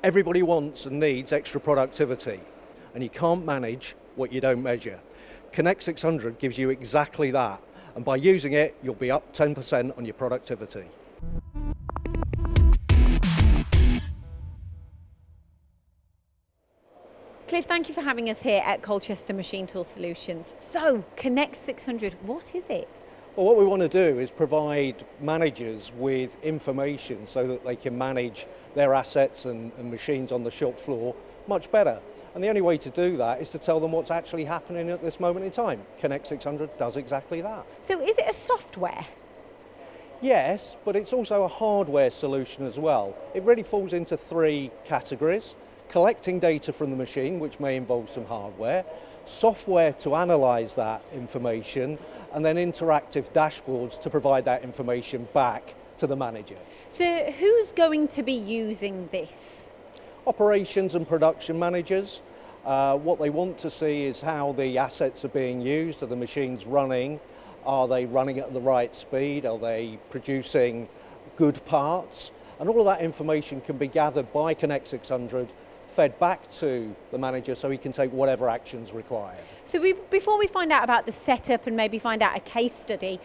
Everybody wants and needs extra productivity, and you can't manage what you don't measure. Connect 600 gives you exactly that, and by using it, you'll be up 10% on your productivity. Cliff, thank you for having us here at Colchester Machine Tool Solutions. So, Connect 600, what is it? Well, what we want to do is provide managers with information so that they can manage their assets and machines on the shop floor much better. And the only way to do that is to tell them what's actually happening at this moment in time. Connect 600 does exactly that. So is it a software? Yes, but it's also a hardware solution as well. It really falls into three categories: collecting data from the machine, which may involve some hardware, software to analyse that information, and then interactive dashboards to provide that information back to the manager. So who's going to be using this? Operations and production managers. What they want to see is how the assets are being used. Are the machines running? Are they running at the right speed? Are they producing good parts? And all of that information can be gathered by Connect 600, fed back to the manager so he can take whatever actions required. So before we find out about the setup and maybe find out a case study,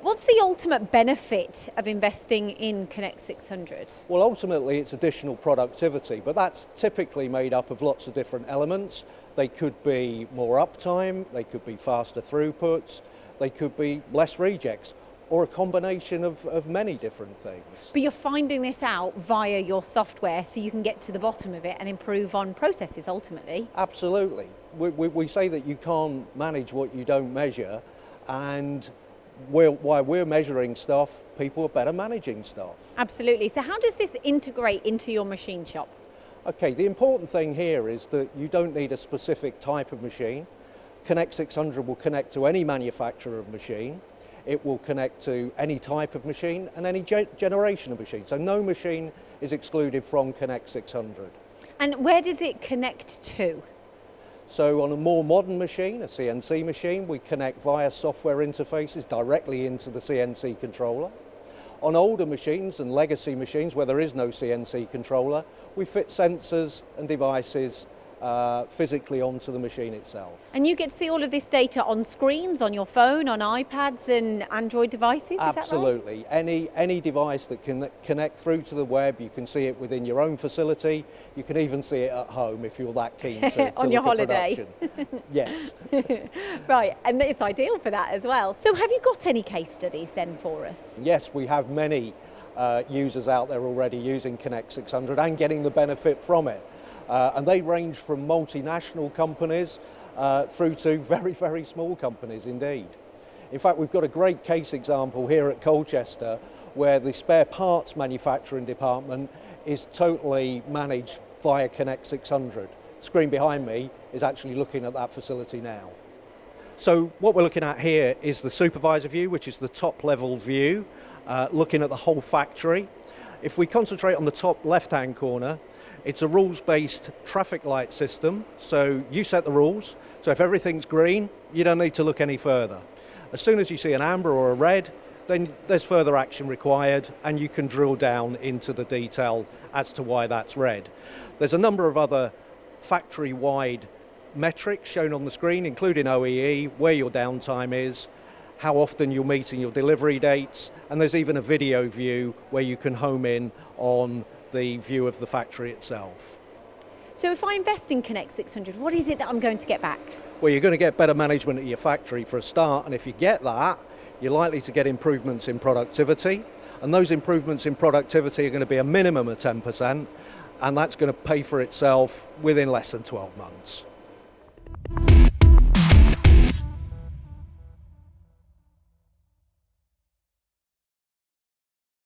what's the ultimate benefit of investing in Connect 600? Well, ultimately it's additional productivity, but that's typically made up of lots of different elements. They could be more uptime, they could be faster throughputs, they could be less rejects, or a combination of many different things. But you're finding this out via your software so you can get to the bottom of it and improve on processes ultimately. Absolutely. We say that you can't manage what you don't measure, and while we're measuring stuff, people are better managing stuff. Absolutely. So how does this integrate into your machine shop? Okay, the important thing here is that you don't need a specific type of machine. Connect 600 will connect to any manufacturer of machine. It will connect to any type of machine and any generation of machine. So no machine is excluded from Connect 600. And where does it connect to? So on a more modern machine, a CNC machine, we connect via software interfaces directly into the CNC controller. On older machines and legacy machines where there is no CNC controller, we fit sensors and devices physically onto the machine itself. And you get to see all of this data on screens, on your phone, on iPads and Android devices, Absolutely. Is that right? Any device that can connect through to the web, you can see it within your own facility. You can even see it at home if you're that keen to on your holiday. Yes. Right, and it's ideal for that as well. So have you got any case studies then for us? Yes, we have many users out there already using Connect 600 and getting the benefit from it. And they range from multinational companies through to very, very small companies indeed. In fact, we've got a great case example here at Colchester where the spare parts manufacturing department is totally managed via Connect 600. The screen behind me is actually looking at that facility now. So what we're looking at here is the supervisor view, which is the top level view, looking at the whole factory. If we concentrate on the top left-hand corner, it's a rules-based traffic light system, so you set the rules. So if everything's green, you don't need to look any further. As soon as you see an amber or a red, then there's further action required, and you can drill down into the detail as to why that's red. There's a number of other factory-wide metrics shown on the screen, including OEE, where your downtime is, how often you're meeting your delivery dates, and there's even a video view where you can home in on the view of the factory itself. So if I invest in Connect 600, what is it that I'm going to get back? Well, you're going to get better management at your factory for a start, and if you get that, you're likely to get improvements in productivity, and those improvements in productivity are going to be a minimum of 10%, and that's going to pay for itself within less than 12 months.